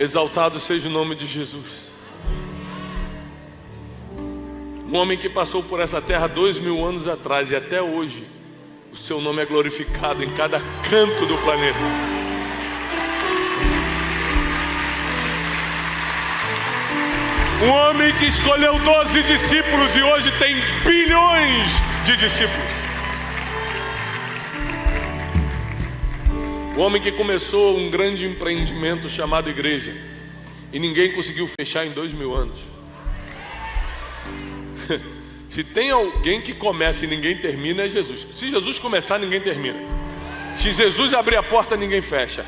Exaltado seja o nome de Jesus. Um homem que passou por essa terra 2000 anos atrás e até hoje o seu nome é glorificado em cada canto do planeta. Um homem que escolheu 12 discípulos e hoje tem bilhões de discípulos. O homem que começou um grande empreendimento chamado igreja e ninguém conseguiu fechar em 2000 anos. Se tem alguém que começa e ninguém termina, é Jesus. Se Jesus começar, ninguém termina. Se Jesus abrir a porta, ninguém fecha.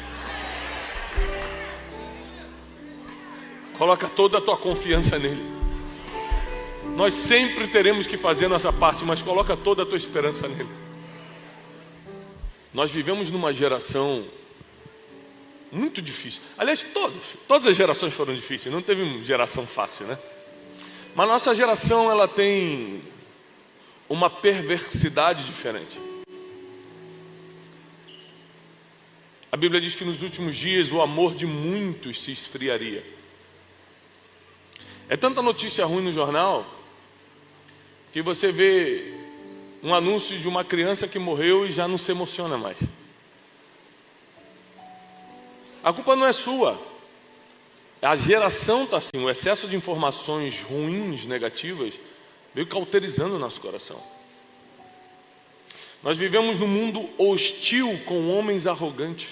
Coloca toda a tua confiança nele. Nós sempre teremos que fazer a nossa parte, mas coloca toda a tua esperança nele. Nós vivemos numa geração muito difícil. Aliás, todas as gerações foram difíceis. Não teve uma geração fácil, né? Mas nossa geração, ela tem uma perversidade diferente. A Bíblia diz que nos últimos dias o amor de muitos se esfriaria. É tanta notícia ruim no jornal que você vê um anúncio de uma criança que morreu e já não se emociona mais. A culpa não é sua. A geração está assim, o excesso de informações ruins, negativas, veio cauterizando o nosso coração. Nós vivemos num mundo hostil com homens arrogantes.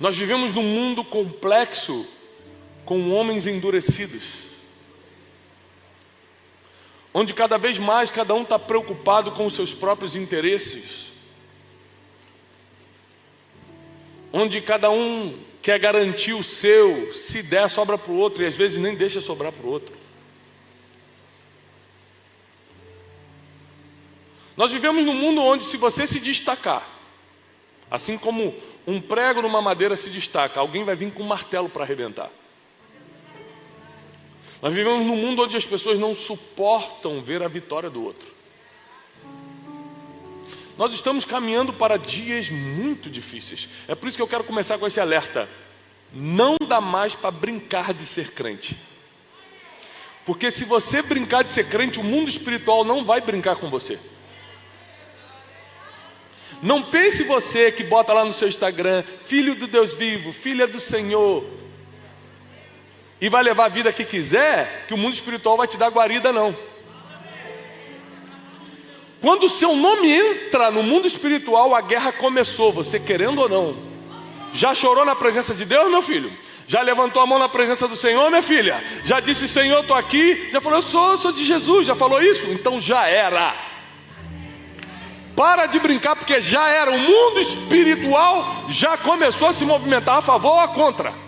Nós vivemos num mundo complexo com homens endurecidos. Onde cada vez mais cada um está preocupado com os seus próprios interesses. Onde cada um quer garantir o seu, se der sobra para o outro, e às vezes nem deixa sobrar para o outro. Nós vivemos num mundo onde, se você se destacar, assim como um prego numa madeira se destaca, alguém vai vir com um martelo para arrebentar. Nós vivemos num mundo onde as pessoas não suportam ver a vitória do outro. Nós estamos caminhando para dias muito difíceis. É por isso que eu quero começar com esse alerta. Não dá mais para brincar de ser crente. Porque se você brincar de ser crente, o mundo espiritual não vai brincar com você. Não pense você que bota lá no seu Instagram, filho do Deus vivo, filha do Senhor, e vai levar a vida que quiser, que o mundo espiritual vai te dar guarida, não. Quando o seu nome entra no mundo espiritual, a guerra começou, você querendo ou não. Já chorou na presença de Deus, meu filho? Já levantou a mão na presença do Senhor, minha filha? Já disse, Senhor, estou aqui? Já falou, eu sou de Jesus, já falou isso? Então já era. Para de brincar, porque já era. O mundo espiritual já começou a se movimentar a favor ou a contra.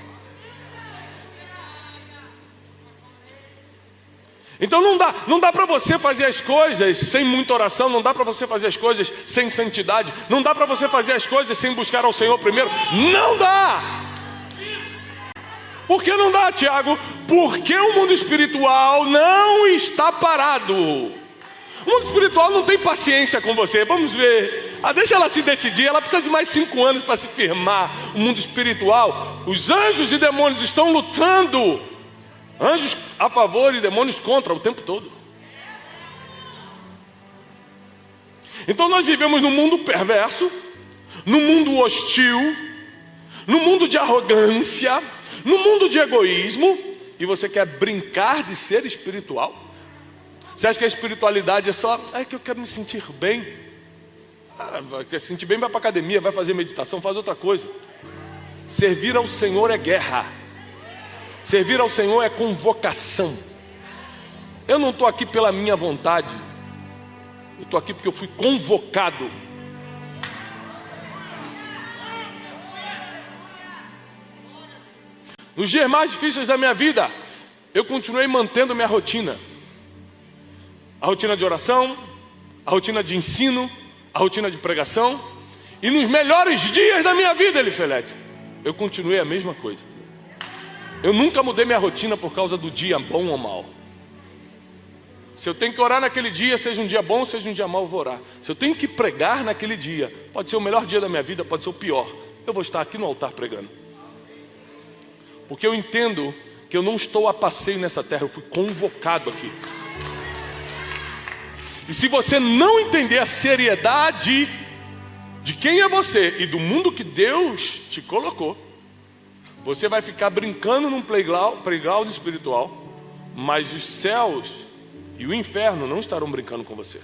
Então não dá para você fazer as coisas sem muita oração, não dá para você fazer as coisas sem santidade, não dá para você fazer as coisas sem buscar ao Senhor primeiro. Não dá! Por que não dá, Tiago? Porque o mundo espiritual não está parado. O mundo espiritual não tem paciência com você. Vamos ver. Deixa ela se decidir. Ela precisa de mais 5 anos para se firmar. O mundo espiritual, os anjos e demônios estão lutando. Anjos a favor e demônios contra o tempo todo. Então nós vivemos num mundo perverso, num mundo hostil, num mundo de arrogância, num mundo de egoísmo. E você quer brincar de ser espiritual? Você acha que a espiritualidade é só, que eu quero me sentir bem? Quer se sentir bem, vai para a academia, vai fazer meditação, faz outra coisa. Servir ao Senhor é guerra. Servir ao Senhor é convocação. Eu não estou aqui pela minha vontade. Eu estou aqui porque eu fui convocado. Nos dias mais difíceis da minha vida, eu continuei mantendo minha rotina. A rotina de oração, a rotina de ensino, a rotina de pregação. E nos melhores dias da minha vida, Elifelete, eu continuei a mesma coisa. Eu nunca mudei minha rotina por causa do dia bom ou mal. Se eu tenho que orar naquele dia, seja um dia bom, seja um dia mau, eu vou orar. Se eu tenho que pregar naquele dia, pode ser o melhor dia da minha vida, pode ser o pior. eu vou estar aqui no altar pregando. Porque eu entendo que eu não estou a passeio nessa terra, eu fui convocado aqui. E se você não entender a seriedade de quem é você e do mundo que Deus te colocou, você vai ficar brincando num playground espiritual, mas os céus e o inferno não estarão brincando com você.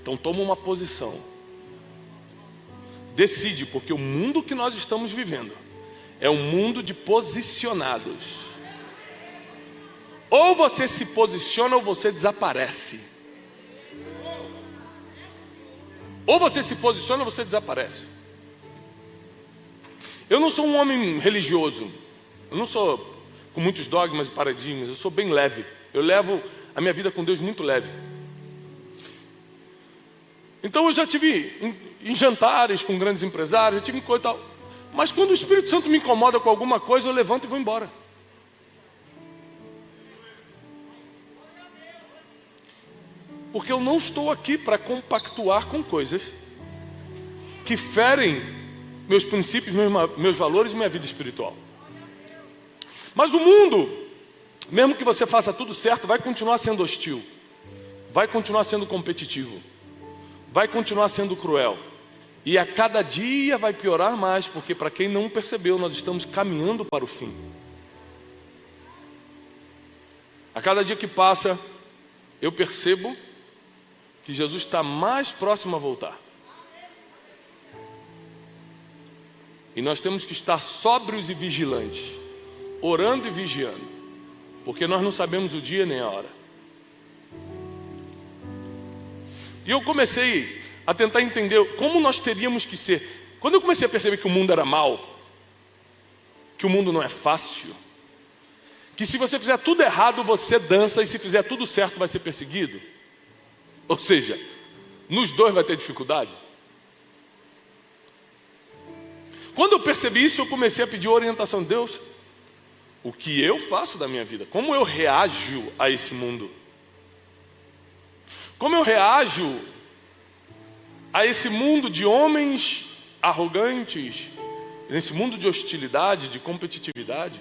Então toma uma posição. Decide, porque o mundo que nós estamos vivendo é um mundo de posicionados. Ou você se posiciona ou você desaparece. Ou você se posiciona ou você desaparece. Eu não sou um homem religioso. Eu não sou com muitos dogmas e paradigmas. Eu sou bem leve. Eu levo a minha vida com Deus muito leve. Então eu já tive em jantares com grandes empresários, já tive em coisa e tal. Mas quando o Espírito Santo me incomoda com alguma coisa, eu levanto e vou embora. Porque eu não estou aqui para compactuar com coisas que ferem meus princípios, meus valores e minha vida espiritual. Mas o mundo, mesmo que você faça tudo certo, vai continuar sendo hostil, vai continuar sendo competitivo, vai continuar sendo cruel. E a cada dia vai piorar mais, porque para quem não percebeu, nós estamos caminhando para o fim. A cada dia que passa, eu percebo que Jesus está mais próximo a voltar. E nós temos que estar sóbrios e vigilantes, orando e vigiando, porque nós não sabemos o dia nem a hora. E eu comecei a tentar entender como nós teríamos que ser. Quando eu comecei a perceber que o mundo era mau, que o mundo não é fácil, que se você fizer tudo errado você dança e se fizer tudo certo vai ser perseguido, ou seja, nos dois vai ter dificuldade. Quando eu percebi isso, eu comecei a pedir orientação de Deus. O que eu faço da minha vida? Como eu reajo a esse mundo? Como eu reajo a esse mundo de homens arrogantes, nesse mundo de hostilidade, de competitividade?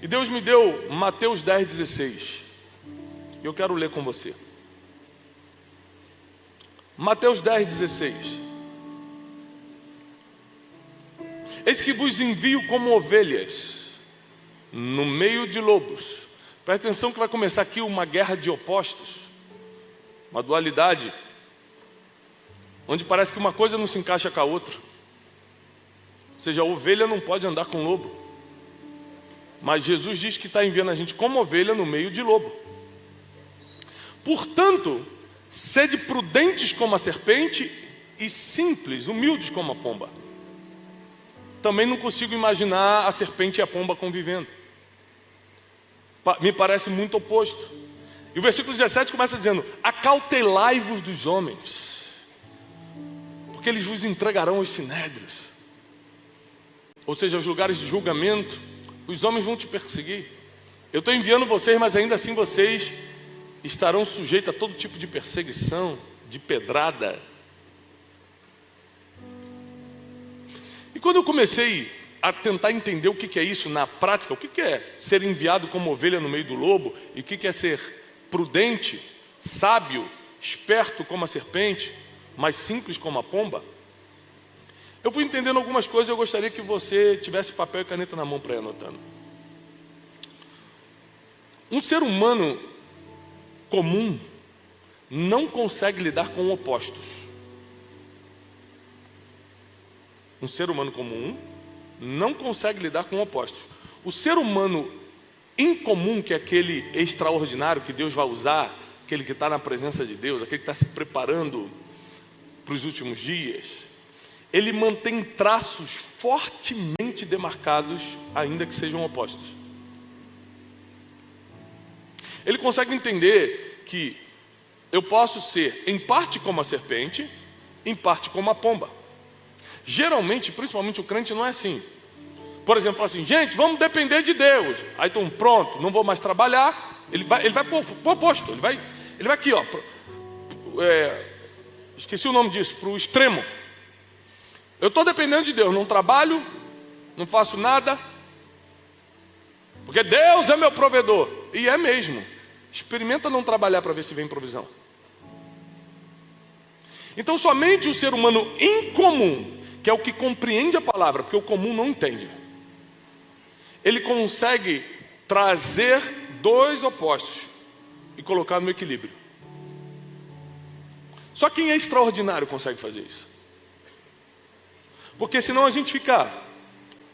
E Deus me deu Mateus 10,16. Eu quero ler com você. Mateus 10,16. Eis que vos envio como ovelhas no meio de lobos. Presta atenção que vai começar aqui uma guerra de opostos, uma dualidade, onde parece que uma coisa não se encaixa com a outra. Ou seja, a ovelha não pode andar com lobo. Mas Jesus diz que está enviando a gente como ovelha no meio de lobo. Portanto, sede prudentes como a serpente e simples, humildes como a pomba. Também não consigo imaginar a serpente e a pomba convivendo. Me parece muito oposto. E o versículo 17 começa dizendo: acautelai-vos dos homens, porque eles vos entregarão aos sinédrios. Ou seja, aos lugares de julgamento. Os homens vão te perseguir. Eu estou enviando vocês, mas ainda assim vocês estarão sujeitos a todo tipo de perseguição, de pedrada. E quando eu comecei a tentar entender o que é isso na prática, o que é ser enviado como ovelha no meio do lobo, e o que é ser prudente, sábio, esperto como a serpente, mas simples como a pomba, eu fui entendendo algumas coisas e eu gostaria que você tivesse papel e caneta na mão para ir anotando. Um ser humano comum não consegue lidar com opostos. Um ser humano comum não consegue lidar com opostos. O ser humano incomum, que é aquele extraordinário que Deus vai usar, aquele que está na presença de Deus, aquele que está se preparando para os últimos dias, ele mantém traços fortemente demarcados, ainda que sejam opostos. Ele consegue entender que eu posso ser em parte como a serpente, em parte como a pomba. Geralmente, principalmente o crente, não é assim. Por exemplo, fala assim: gente, vamos depender de Deus. Aí então, pronto, não vou mais trabalhar. Ele vai para o oposto. Ele vai aqui, ó. Esqueci o nome disso, para o extremo. Eu estou dependendo de Deus, não trabalho, não faço nada, porque Deus é meu provedor. E é mesmo. Experimenta não trabalhar para ver se vem provisão. Então somente o ser humano incomum, que é o que compreende a palavra, porque o comum não entende, ele consegue trazer dois opostos e colocar no equilíbrio. Só quem é extraordinário consegue fazer isso. Porque senão a gente fica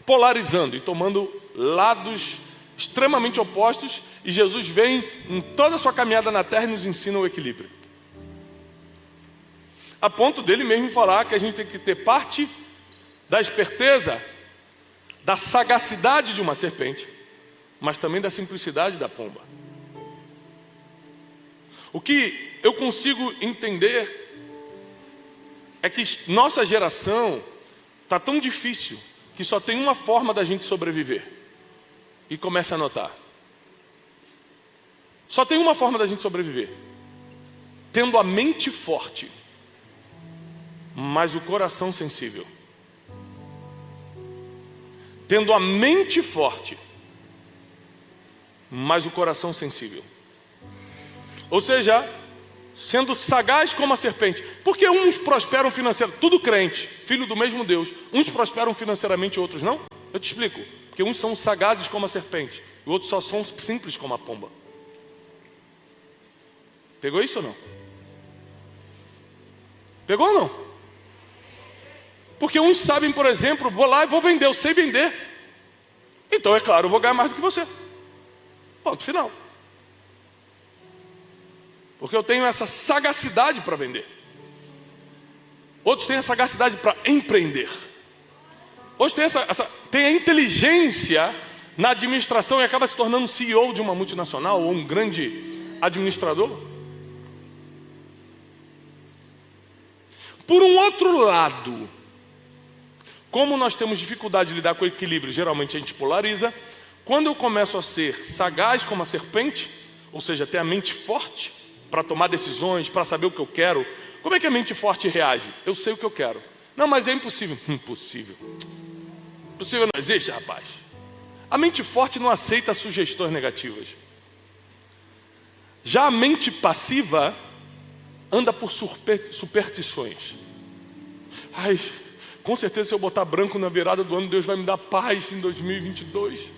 polarizando e tomando lados extremamente opostos, e Jesus vem em toda a sua caminhada na terra e nos ensina o equilíbrio. A ponto dele mesmo falar que a gente tem que ter parte da esperteza, da sagacidade de uma serpente, mas também da simplicidade da pomba. O que eu consigo entender é que nossa geração está tão difícil que só tem uma forma da gente sobreviver. E começa a notar. Só tem uma forma da gente sobreviver: tendo a mente forte, mas o coração sensível. Tendo a mente forte, mas o coração sensível. Ou seja, sendo sagaz como a serpente. Porque uns prosperam financeiramente, tudo crente, filho do mesmo Deus. Uns prosperam financeiramente, outros não? Eu te explico. Porque uns são sagazes como a serpente, e outros só são simples como a pomba. Pegou isso ou não? Pegou ou não? Porque uns sabem, por exemplo, vou lá e vou vender, eu sei vender. Então é claro, eu vou ganhar mais do que você. Ponto final. Porque eu tenho essa sagacidade para vender. Outros têm a sagacidade para empreender. Outros têm a inteligência na administração e acaba se tornando CEO de uma multinacional ou um grande administrador. Por um outro lado, como nós temos dificuldade de lidar com o equilíbrio, geralmente a gente polariza. Quando eu começo a ser sagaz como a serpente, ou seja, ter a mente forte para tomar decisões, para saber o que eu quero. Como é que a mente forte reage? Eu sei o que eu quero. Não, mas é impossível. Impossível. Impossível não existe, rapaz. A mente forte não aceita sugestões negativas. Já a mente passiva anda por superstições. Ai, com certeza se eu botar branco na virada do ano, Deus vai me dar paz em 2022.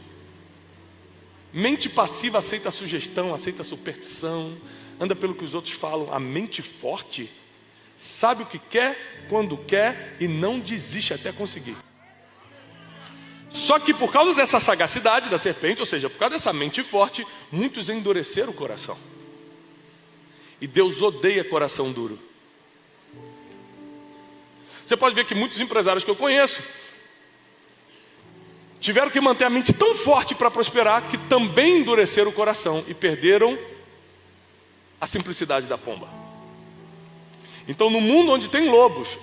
Mente passiva aceita a sugestão, aceita a superstição, anda pelo que os outros falam. A mente forte sabe o que quer, quando quer e não desiste até conseguir. Só que por causa dessa sagacidade da serpente, ou seja, por causa dessa mente forte, muitos endureceram o coração. E Deus odeia coração duro. Você pode ver que muitos empresários que eu conheço tiveram que manter a mente tão forte para prosperar que também endureceram o coração e perderam a simplicidade da pomba. Então, no mundo onde tem lobos,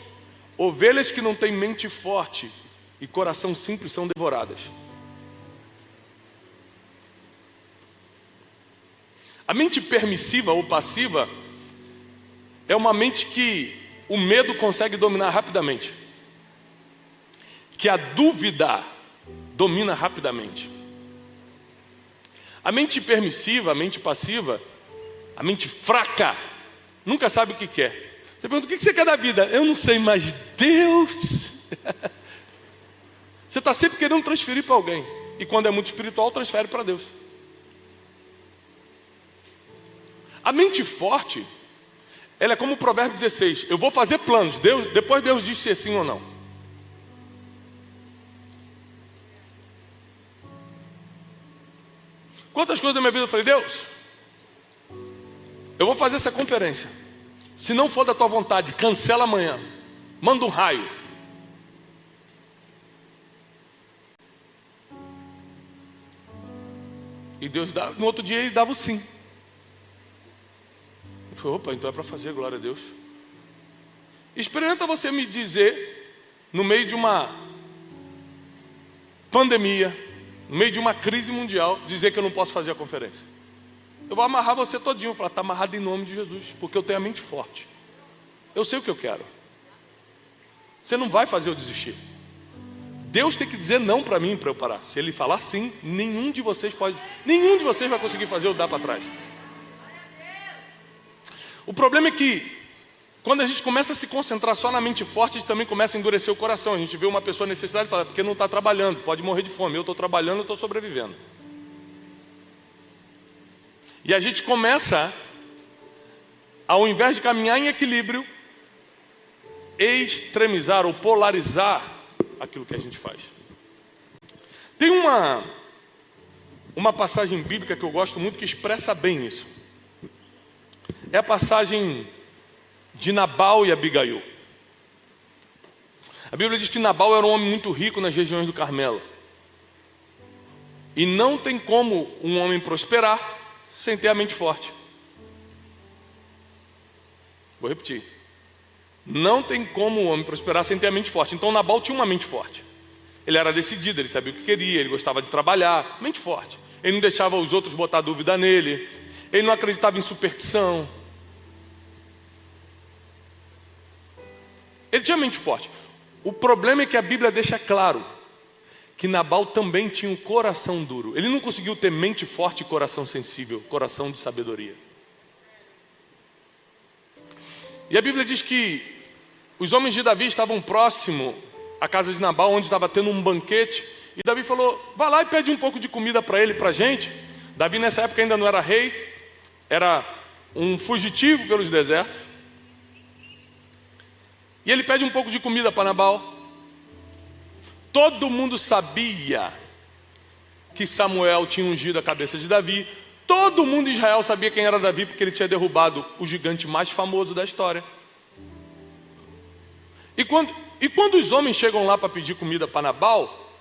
ovelhas que não têm mente forte e coração simples são devoradas. A mente permissiva ou passiva é uma mente que o medo consegue dominar rapidamente, que a dúvida domina rapidamente. A mente permissiva, a mente passiva, a mente fraca, nunca sabe o que quer. Você pergunta, o que você quer da vida? Eu não sei, mas Deus... Você está sempre querendo transferir para alguém. E quando é muito espiritual, transfere para Deus. A mente forte, ela é como o provérbio 16. Eu vou fazer planos. Depois Deus diz se é sim ou não. Quantas coisas da minha vida eu falei, Deus, eu vou fazer essa conferência. Se não for da tua vontade, cancela amanhã. Manda um raio. E Deus, no outro dia, ele dava o sim. Eu falei, opa, então é para fazer, glória a Deus. Experimenta você me dizer, no meio de uma pandemia, no meio de uma crise mundial, dizer que eu não posso fazer a conferência. Eu vou amarrar você todinho, falar, está amarrado em nome de Jesus, porque eu tenho a mente forte. Eu sei o que eu quero. Você não vai fazer eu desistir. Deus tem que dizer não para mim, para eu parar. Se Ele falar sim, nenhum de vocês vai conseguir fazer eu dar para trás. O problema é que quando a gente começa a se concentrar só na mente forte, a gente também começa a endurecer o coração. A gente vê uma pessoa necessitada e fala, porque não está trabalhando, pode morrer de fome. Eu estou trabalhando, eu estou sobrevivendo. E a gente começa, ao invés de caminhar em equilíbrio, extremizar ou polarizar aquilo que a gente faz. Tem uma passagem bíblica que eu gosto muito que expressa bem isso. É a passagem de Nabal e Abigail. A Bíblia diz que Nabal era um homem muito rico nas regiões do Carmelo. E não tem como um homem prosperar sem ter a mente forte. Vou repetir. Não tem como um homem prosperar sem ter a mente forte. Então Nabal tinha uma mente forte. Ele era decidido, ele sabia o que queria, ele gostava de trabalhar. Mente forte. Ele não deixava os outros botar dúvida nele. Ele não acreditava em superstição. Ele tinha mente forte. O problema é que a Bíblia deixa claro que Nabal também tinha um coração duro. Ele não conseguiu ter mente forte e coração sensível, coração de sabedoria. E a Bíblia diz que os homens de Davi estavam próximo à casa de Nabal, onde estava tendo um banquete. E Davi falou, vai lá e pede um pouco de comida para ele, para a gente. Davi nessa época ainda não era rei, era um fugitivo pelos desertos. E ele pede um pouco de comida para Nabal. Todo mundo sabia que Samuel tinha ungido a cabeça de Davi. Todo mundo em Israel sabia quem era Davi, porque ele tinha derrubado o gigante mais famoso da história. E quando os homens chegam lá para pedir comida para Nabal,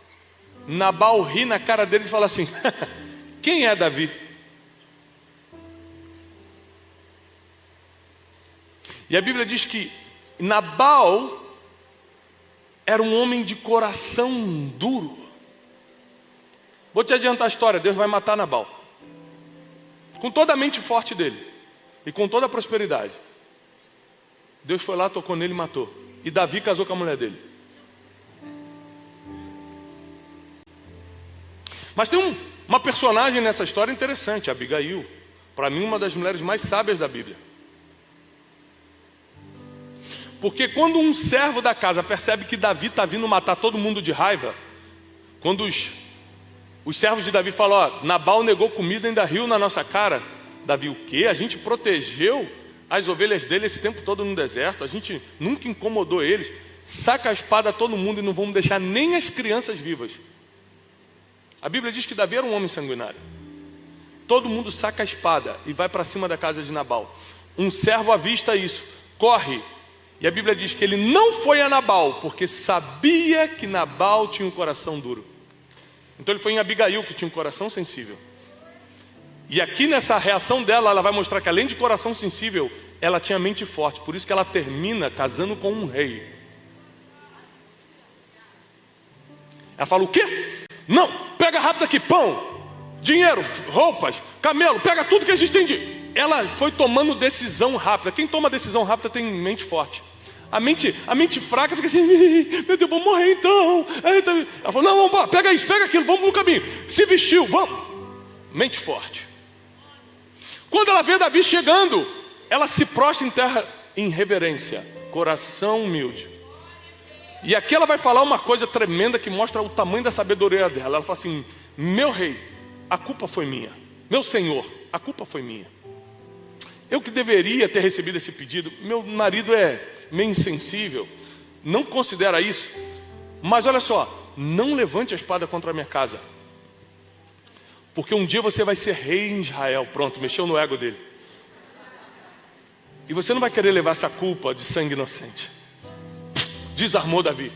Nabal ri na cara deles e fala assim, quem é Davi? E a Bíblia diz que Nabal era um homem de coração duro. Vou te adiantar a história, Deus vai matar Nabal. Com toda a mente forte dele e com toda a prosperidade. Deus foi lá, tocou nele e matou. E Davi casou com a mulher dele. Mas tem uma personagem nessa história interessante, Abigail. Para mim, uma das mulheres mais sábias da Bíblia. Porque quando um servo da casa percebe que Davi está vindo matar todo mundo de raiva, quando os servos de Davi falam, ó, Nabal negou comida e ainda riu na nossa cara. Davi, o quê? A gente protegeu as ovelhas dele esse tempo todo no deserto, a gente nunca incomodou eles. Saca a espada a todo mundo e não vamos deixar nem as crianças vivas. A Bíblia diz que Davi era um homem sanguinário. Todo mundo saca a espada e vai para cima da casa de Nabal. Um servo avista isso, corre. E a Bíblia diz que ele não foi a Nabal, porque sabia que Nabal tinha um coração duro. Então ele foi em Abigail, que tinha um coração sensível. E aqui nessa reação dela, ela vai mostrar que além de coração sensível, ela tinha mente forte. Por isso que ela termina casando com um rei. Ela fala, o quê? Não, pega rápido aqui, pão, dinheiro, roupas, camelo, pega tudo que a gente tem de... Ela foi tomando decisão rápida. Quem toma decisão rápida tem mente forte. A mente fraca fica assim, meu Deus, vou morrer então. Ela falou, não, vamos, pega isso, pega aquilo, vamos no caminho. Se vestiu, vamos. Mente forte. Quando ela vê Davi chegando, ela se prostra em terra em reverência, coração humilde. E aqui ela vai falar uma coisa tremenda que mostra o tamanho da sabedoria dela. Ela fala assim, meu rei, a culpa foi minha. Meu senhor, a culpa foi minha. Eu que deveria ter recebido esse pedido. Meu marido é meio insensível, não considera isso. Mas olha só, não levante a espada contra a minha casa, porque um dia você vai ser rei em Israel. Pronto, mexeu no ego dele. E você não vai querer levar essa culpa de sangue inocente. Desarmou Davi.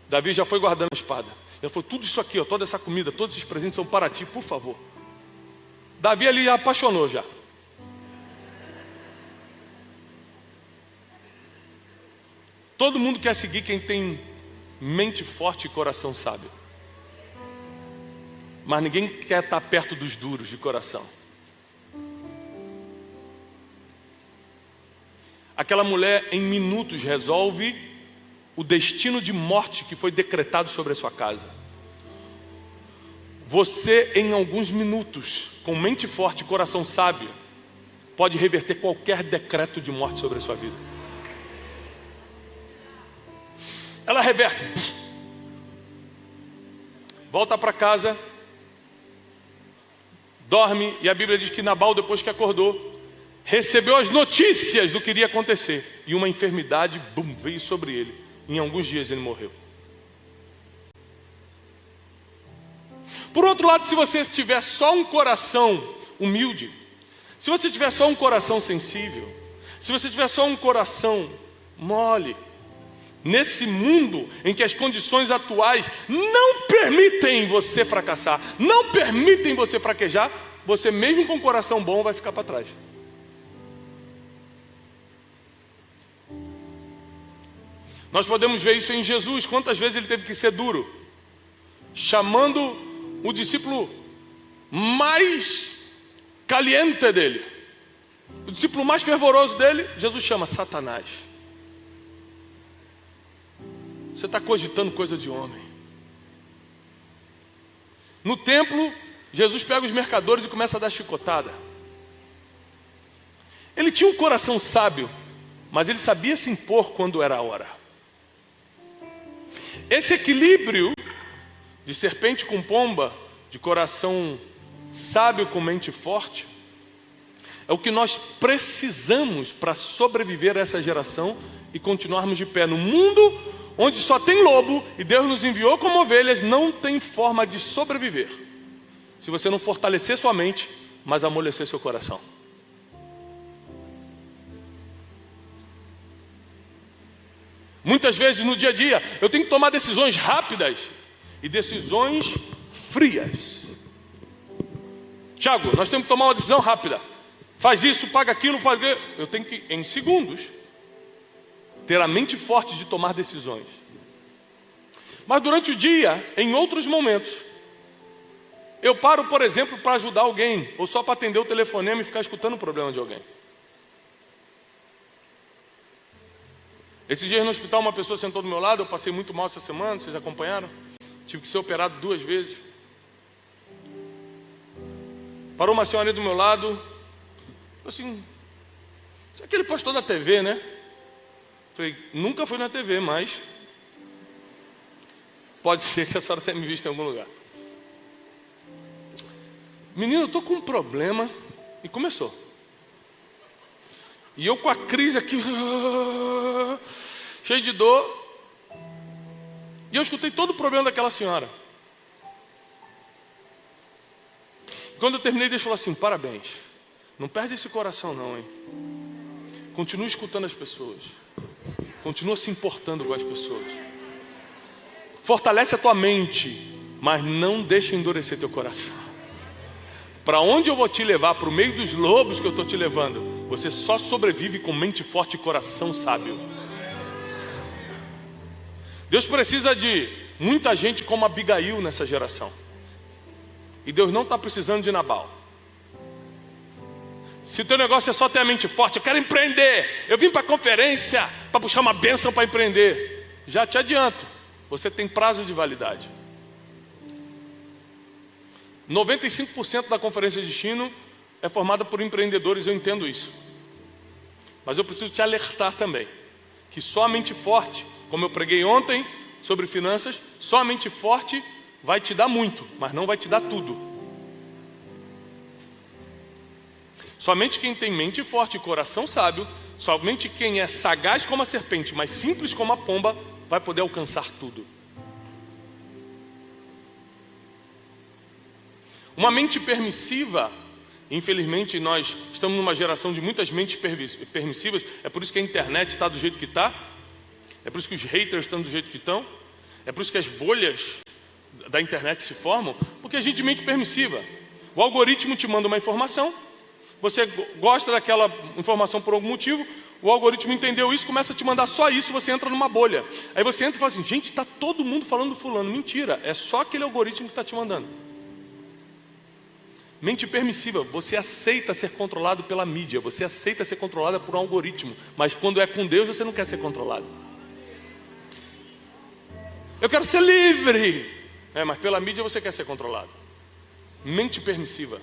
Davi já foi guardando a espada. Ele falou, tudo isso aqui, ó, toda essa comida, todos esses presentes são para ti, por favor. Davi ali já apaixonou já. Todo mundo quer seguir quem tem mente forte e coração sábio. Mas ninguém quer estar perto dos duros de coração. Aquela mulher em minutos resolve o destino de morte que foi decretado sobre a sua casa. Você, em alguns minutos, com mente forte e coração sábio, pode reverter qualquer decreto de morte sobre a sua vida. Ela reverte. Volta para casa, dorme, e a Bíblia diz que Nabal, depois que acordou, recebeu as notícias do que iria acontecer, e uma enfermidade, veio sobre ele. Em alguns dias ele morreu. Por outro lado, se você tiver só um coração humilde, se você tiver só um coração sensível, se você tiver só um coração mole, nesse mundo em que as condições atuais não permitem você fracassar, não permitem você fraquejar, você mesmo com um coração bom vai ficar para trás. Nós podemos ver isso em Jesus. Quantas vezes ele teve que ser duro, chamando o discípulo mais caliente dele, o discípulo mais fervoroso dele, Jesus chama Satanás. Você está cogitando coisa de homem. No templo, Jesus pega os mercadores e começa a dar chicotada. Ele tinha um coração sábio, mas ele sabia se impor quando era a hora. Esse equilíbrio de serpente com pomba, de coração sábio com mente forte, é o que nós precisamos para sobreviver a essa geração e continuarmos de pé. No mundo onde só tem lobo e Deus nos enviou como ovelhas, não tem forma de sobreviver se você não fortalecer sua mente, mas amolecer seu coração. Muitas vezes no dia a dia eu tenho que tomar decisões rápidas e decisões frias. Tiago, nós temos que tomar uma decisão rápida. Faz isso, paga aquilo, faz aquilo. Eu tenho que, em segundos, ter a mente forte de tomar decisões. Mas durante o dia, em outros momentos, eu paro, por exemplo, para ajudar alguém, ou só para atender o telefonema e ficar escutando o problema de alguém. Esses dias no hospital, uma pessoa sentou do meu lado, eu passei muito mal essa semana, vocês acompanharam? Tive que ser operado 2 vezes. Parou uma senhora do meu lado, falou assim, isso é aquele pastor da TV, né? Falei, nunca fui na TV, mas pode ser que a senhora tenha me visto em algum lugar. Menino, eu estou com um problema. E começou. E eu com a crise aqui, cheio de dor. E eu escutei todo o problema daquela senhora. Quando eu terminei, Deus falou assim, parabéns. Não perde esse coração não, hein? Continua escutando as pessoas. Continua se importando com as pessoas. Fortalece a tua mente, mas não deixe endurecer teu coração. Para onde eu vou te levar? Para o meio dos lobos que eu estou te levando. Você só sobrevive com mente forte e coração sábio. Deus precisa de muita gente como Abigail nessa geração. E Deus não está precisando de Nabal. Se o teu negócio é só ter a mente forte, eu quero empreender, eu vim para a conferência para puxar uma bênção para empreender, já te adianto, você tem prazo de validade. 95% da conferência de destino é formada por empreendedores, eu entendo isso. Mas eu preciso te alertar também, que só a mente forte, como eu preguei ontem sobre finanças, só a mente forte vai te dar muito, mas não vai te dar tudo. Somente quem tem mente forte e coração sábio, somente quem é sagaz como a serpente, mas simples como a pomba, vai poder alcançar tudo. Uma mente permissiva, infelizmente nós estamos numa geração de muitas mentes permissivas, é por isso que a internet está do jeito que está, é por isso que os haters estão do jeito que estão, é por isso que as bolhas da internet se formam, porque a gente é mente permissiva. O algoritmo te manda uma informação, você gosta daquela informação por algum motivo, o algoritmo entendeu isso, começa a te mandar só isso, você entra numa bolha. Aí você entra e fala assim, gente, está todo mundo falando do fulano. Mentira, é só aquele algoritmo que está te mandando. Mente permissiva, você aceita ser controlado pela mídia, você aceita ser controlado por um algoritmo, mas quando é com Deus você não quer ser controlado. Eu quero ser livre, mas pela mídia você quer ser controlado. Mente permissiva.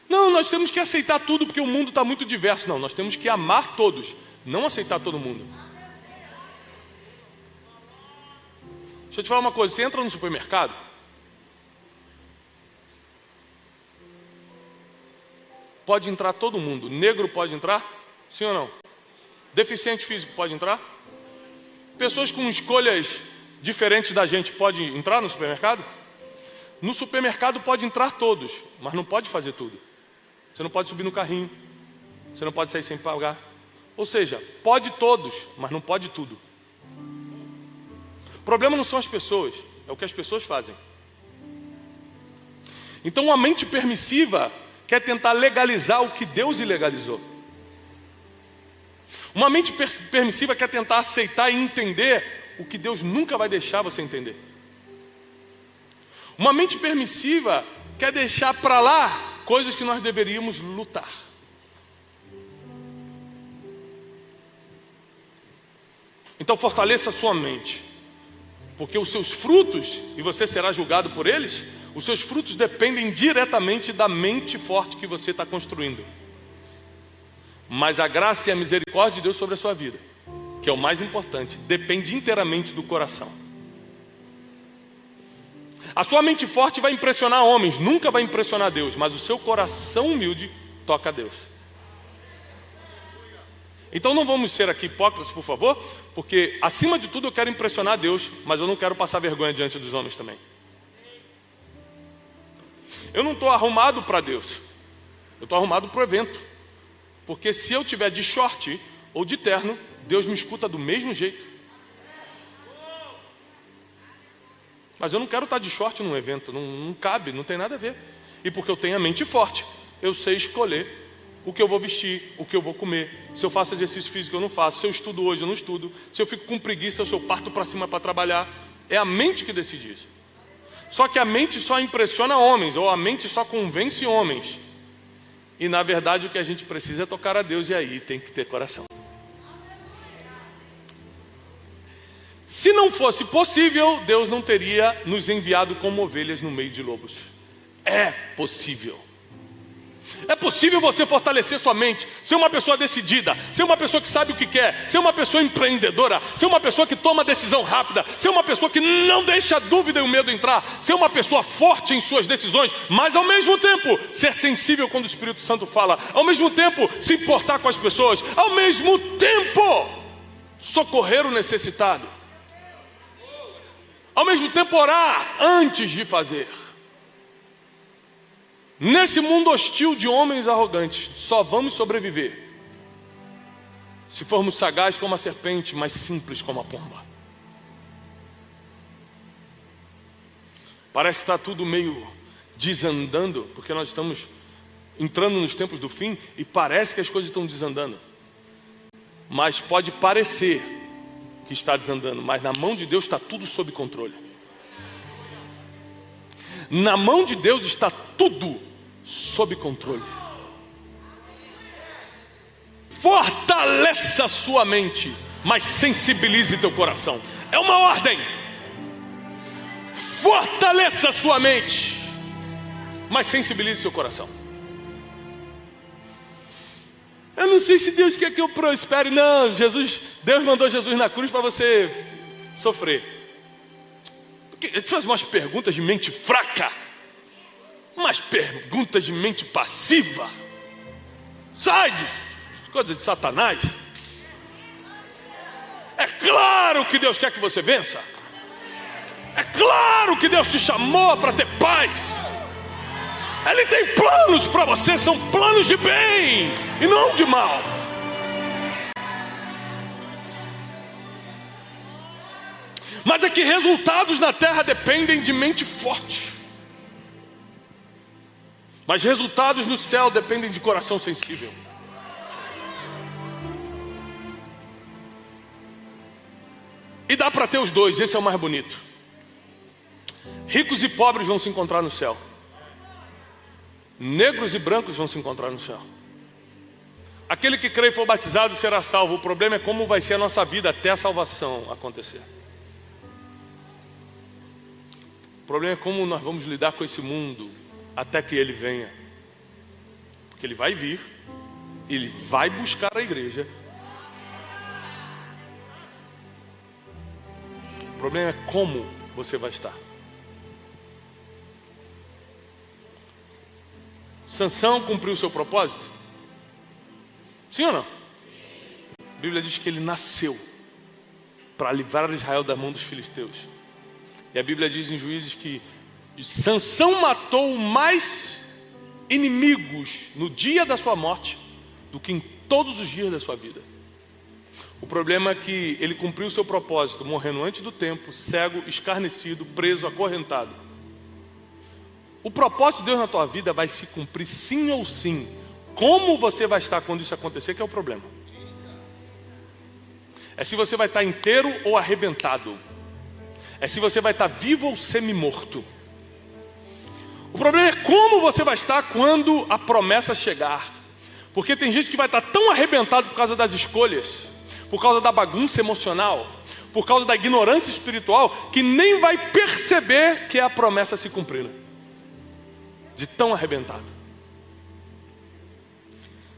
Não, nós temos que aceitar tudo porque o mundo está muito diverso. Não, nós temos que amar todos, não aceitar todo mundo. Deixa eu te falar uma coisa, você entra no supermercado, pode entrar todo mundo. Negro pode entrar? Sim ou não? Deficiente físico pode entrar? Pessoas com escolhas diferentes da gente podem entrar no supermercado? No supermercado pode entrar todos, mas não pode fazer tudo. Você não pode subir no carrinho, você não pode sair sem pagar. Ou seja, pode todos, mas não pode tudo. O problema não são as pessoas, é o que as pessoas fazem. Então a mente permissiva quer tentar legalizar o que Deus ilegalizou. Uma mente permissiva quer tentar aceitar e entender o que Deus nunca vai deixar você entender. Uma mente permissiva quer deixar para lá coisas que nós deveríamos lutar. Então fortaleça a sua mente, porque os seus frutos, e você será julgado por eles, os seus frutos dependem diretamente da mente forte que você está construindo. Mas a graça e a misericórdia de Deus sobre a sua vida, que é o mais importante, depende inteiramente do coração. A sua mente forte vai impressionar homens, nunca vai impressionar Deus, mas o seu coração humilde toca a Deus. Então não vamos ser aqui hipócritas, por favor, porque acima de tudo eu quero impressionar Deus, mas eu não quero passar vergonha diante dos homens também. Eu não estou arrumado para Deus, eu estou arrumado para o evento. Porque se eu tiver de short ou de terno, Deus me escuta do mesmo jeito. Mas eu não quero estar de short num evento, não cabe, não tem nada a ver. E porque eu tenho a mente forte, eu sei escolher o que eu vou vestir, o que eu vou comer, se eu faço exercício físico eu não faço, se eu estudo hoje eu não estudo, se eu fico com preguiça ou se eu parto para cima para trabalhar. É a mente que decide isso. Só que a mente só impressiona homens, ou a mente só convence homens. E na verdade o que a gente precisa é tocar a Deus, e aí tem que ter coração. Se não fosse possível, Deus não teria nos enviado como ovelhas no meio de lobos. É possível. É possível você fortalecer sua mente, ser uma pessoa decidida, ser uma pessoa que sabe o que quer, ser uma pessoa empreendedora, ser uma pessoa que toma decisão rápida, ser uma pessoa que não deixa a dúvida e o medo entrar, ser uma pessoa forte em suas decisões, mas ao mesmo tempo ser sensível quando o Espírito Santo fala, ao mesmo tempo se importar com as pessoas, ao mesmo tempo socorrer o necessitado, ao mesmo tempo orar antes de fazer. Nesse mundo hostil de homens arrogantes, só vamos sobreviver se formos sagazes como a serpente, mas simples como a pomba. Parece que está tudo meio desandando, porque nós estamos entrando nos tempos do fim e parece que as coisas estão desandando. Mas pode parecer que está desandando, mas na mão de Deus está tudo sob controle. Na mão de Deus está tudo sob controle. Fortaleça a sua mente, mas sensibilize teu coração. É uma ordem. Fortaleça a sua mente, mas sensibilize seu coração. Eu não sei se Deus quer que eu prospere. Não, Deus mandou Jesus na cruz para você sofrer. Ele faz umas perguntas de mente fraca, umas perguntas de mente passiva. Sai de coisas de Satanás. É claro que Deus quer que você vença. É claro que Deus te chamou para ter paz. Ele tem planos para você, são planos de bem e não de mal. Mas é que resultados na terra dependem de mente forte. Mas resultados no céu dependem de coração sensível. E dá para ter os dois, esse é o mais bonito. Ricos e pobres vão se encontrar no céu. Negros e brancos vão se encontrar no céu. Aquele que crê e for batizado será salvo. O problema é como vai ser a nossa vida até a salvação acontecer. O problema é como nós vamos lidar com esse mundo até que ele venha. Porque ele vai vir, ele vai buscar a igreja. O problema é como você vai estar. Sansão cumpriu o seu propósito? Sim ou não? A Bíblia diz que ele nasceu para livrar Israel da mão dos filisteus. E a Bíblia diz em Juízes que Sansão matou mais inimigos no dia da sua morte do que em todos os dias da sua vida. O problema é que ele cumpriu o seu propósito, morrendo antes do tempo, cego, escarnecido, preso, acorrentado. O propósito de Deus na tua vida vai se cumprir sim ou sim. Como você vai estar quando isso acontecer que é o problema. É se você vai estar inteiro ou arrebentado. É se você vai estar vivo ou semi-morto. O problema é como você vai estar quando a promessa chegar. Porque tem gente que vai estar tão arrebentado por causa das escolhas, por causa da bagunça emocional, por causa da ignorância espiritual, que nem vai perceber que é a promessa se cumprindo. De tão arrebentado.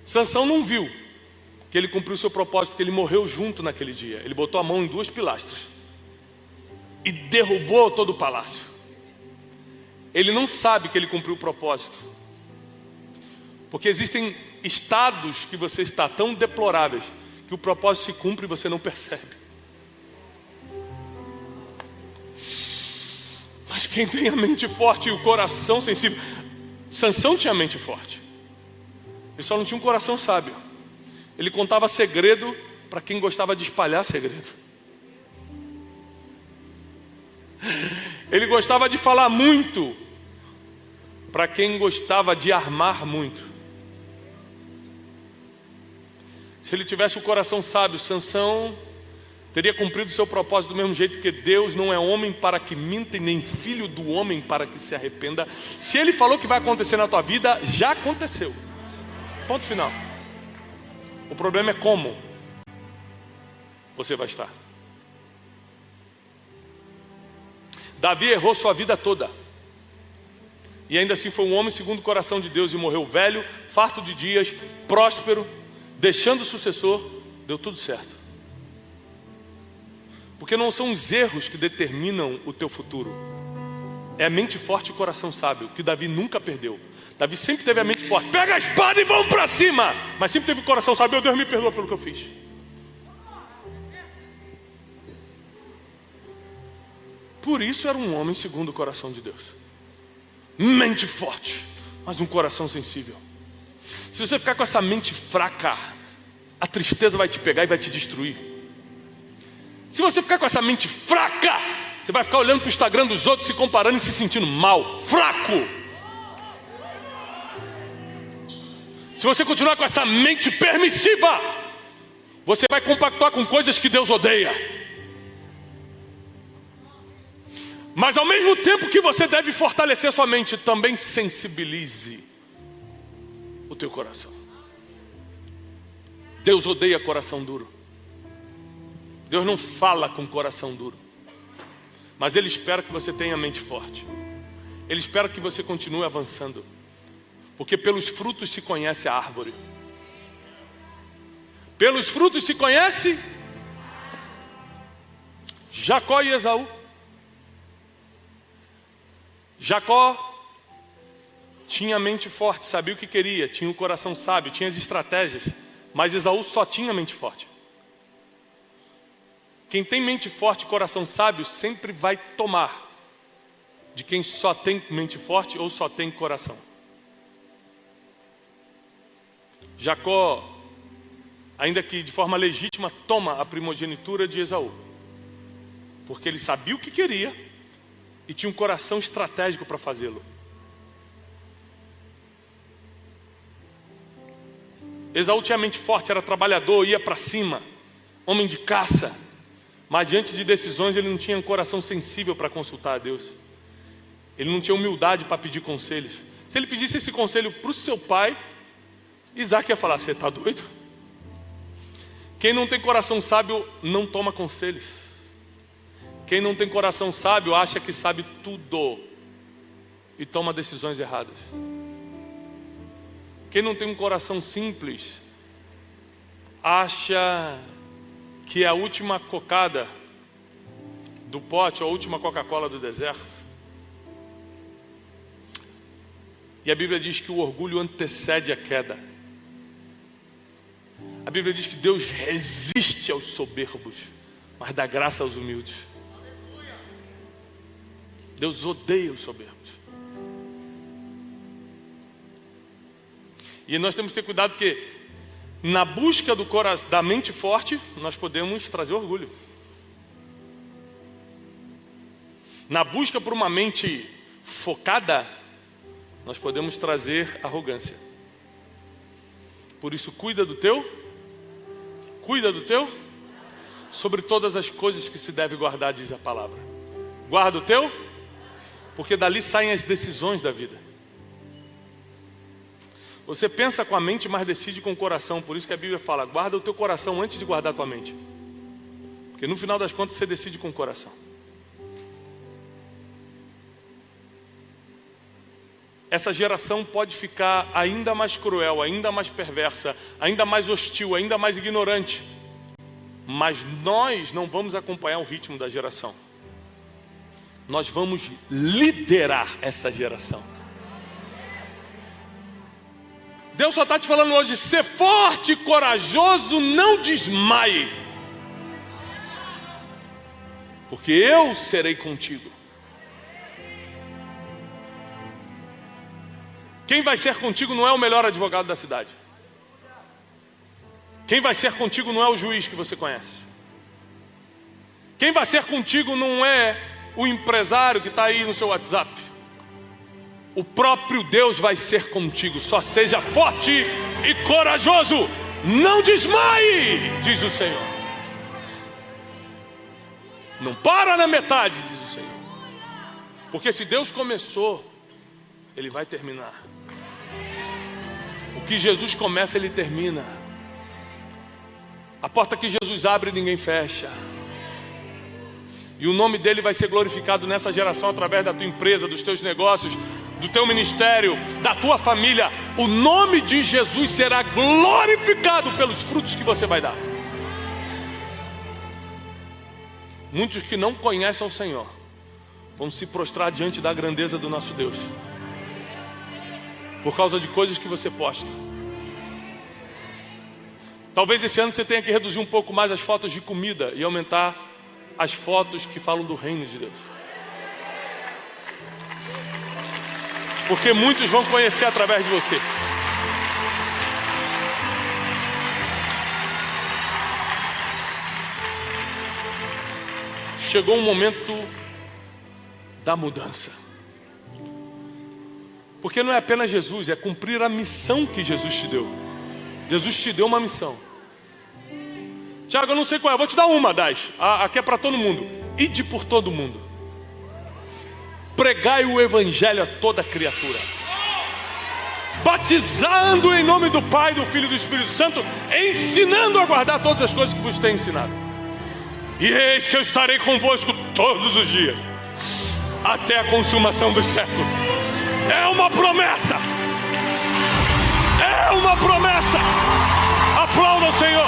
Sansão não viu que ele cumpriu o seu propósito, porque ele morreu junto naquele dia. Ele botou a mão em 2 pilastras e derrubou todo o palácio. Ele não sabe que ele cumpriu o propósito, porque existem estados que você está tão deploráveis que o propósito se cumpre e você não percebe. Mas quem tem a mente forte e o coração sensível, Sansão tinha a mente forte. Ele só não tinha um coração sábio. Ele contava segredo para quem gostava de espalhar segredo. Ele gostava de falar muito para quem gostava de armar muito. Se ele tivesse o coração sábio, Sansão teria cumprido o seu propósito do mesmo jeito, porque Deus não é homem para que minta e nem filho do homem para que se arrependa. Se ele falou que vai acontecer na tua vida, já aconteceu. Ponto final. O problema é como você vai estar. Davi errou sua vida toda. E ainda assim foi um homem segundo o coração de Deus e morreu velho, farto de dias, próspero, deixando o sucessor, deu tudo certo. Porque não são os erros que determinam o teu futuro. É a mente forte e o coração sábio, que Davi nunca perdeu. Davi sempre teve a mente forte. Pega a espada e vamos para cima. Mas sempre teve o coração sábio. Deus me perdoa pelo que eu fiz. Por isso era um homem segundo o coração de Deus. Mente forte, mas um coração sensível. Se você ficar com essa mente fraca, a tristeza vai te pegar e vai te destruir. Se você ficar com essa mente fraca, você vai ficar olhando para o Instagram dos outros, se comparando e se sentindo mal, fraco. Se você continuar com essa mente permissiva, você vai compactuar com coisas que Deus odeia. Mas ao mesmo tempo que você deve fortalecer sua mente, também sensibilize o teu coração. Deus odeia coração duro. Deus não fala com coração duro. Mas Ele espera que você tenha mente forte. Ele espera que você continue avançando. Porque pelos frutos se conhece a árvore. Pelos frutos se conhece Jacó e Esaú. Jacó tinha a mente forte, sabia o que queria, tinha o coração sábio, tinha as estratégias. Mas Esaú só tinha mente forte. Quem tem mente forte e coração sábio sempre vai tomar de quem só tem mente forte ou só tem coração. Jacó, ainda que de forma legítima, toma a primogenitura de Esaú, porque ele sabia o que queria e tinha um coração estratégico para fazê-lo. Esaú tinha mente forte, era trabalhador, ia para cima, homem de caça, Mas diante de decisões ele não tinha um coração sensível para consultar a Deus. Ele não tinha humildade para pedir conselhos. Se ele pedisse esse conselho para o seu pai, Isaac ia falar: você está doido? Quem não tem coração sábio não toma conselhos. Quem não tem coração sábio acha que sabe tudo e toma decisões erradas. Quem não tem um coração simples acha que é a última cocada do pote ou a última Coca-Cola do deserto. E a Bíblia diz que o orgulho antecede a queda. A Bíblia diz que Deus resiste aos soberbos, mas dá graça aos humildes. Deus odeia os soberbos. E nós temos que ter cuidado, porque na busca da mente forte, nós podemos trazer orgulho. Na busca por uma mente focada, nós podemos trazer arrogância. Por isso, cuida do teu, sobre todas as coisas que se deve guardar, diz a palavra. Guarda o teu, porque dali saem as decisões da vida. Você pensa com a mente, mas decide com o coração. Por isso que a Bíblia fala: guarda o teu coração antes de guardar a tua mente. Porque no final das contas você decide com o coração. Essa geração pode ficar ainda mais cruel, ainda mais perversa, ainda mais hostil, ainda mais ignorante. Mas nós não vamos acompanhar o ritmo da geração. Nós vamos liderar essa geração. Deus só está te falando hoje: ser forte e corajoso, não desmaie, porque eu serei contigo. Quem vai ser contigo não é o melhor advogado da cidade. Quem vai ser contigo não é o juiz que você conhece. Quem vai ser contigo não é o empresário que está aí no seu WhatsApp. O próprio Deus vai ser contigo. Só seja forte e corajoso, não desmaie, diz o Senhor. Não para na metade, diz o Senhor. Porque se Deus começou, Ele vai terminar. O que Jesus começa, Ele termina. A porta que Jesus abre, ninguém fecha. E o nome dele vai ser glorificado nessa geração através da tua empresa, dos teus negócios, do teu ministério, da tua família. O nome de Jesus será glorificado pelos frutos que você vai dar. Muitos que não conhecem o Senhor vão se prostrar diante da grandeza do nosso Deus, por causa de coisas que você posta. Talvez esse ano você tenha que reduzir um pouco mais as fotos de comida e aumentar as fotos que falam do reino de Deus. Porque muitos vão conhecer através de você. Chegou um momento da mudança. Porque não é apenas Jesus, é cumprir a missão que Jesus te deu. Jesus te deu uma missão. Tiago, eu não sei qual é, eu vou te dar uma, aqui é para todo mundo. Ide por todo mundo, pregai o evangelho a toda criatura, batizando em nome do Pai, do Filho e do Espírito Santo, ensinando a guardar todas as coisas que vos tenho ensinado. E eis que eu estarei convosco todos os dias, até a consumação dos séculos. É uma promessa. É uma promessa. Aplauda o Senhor.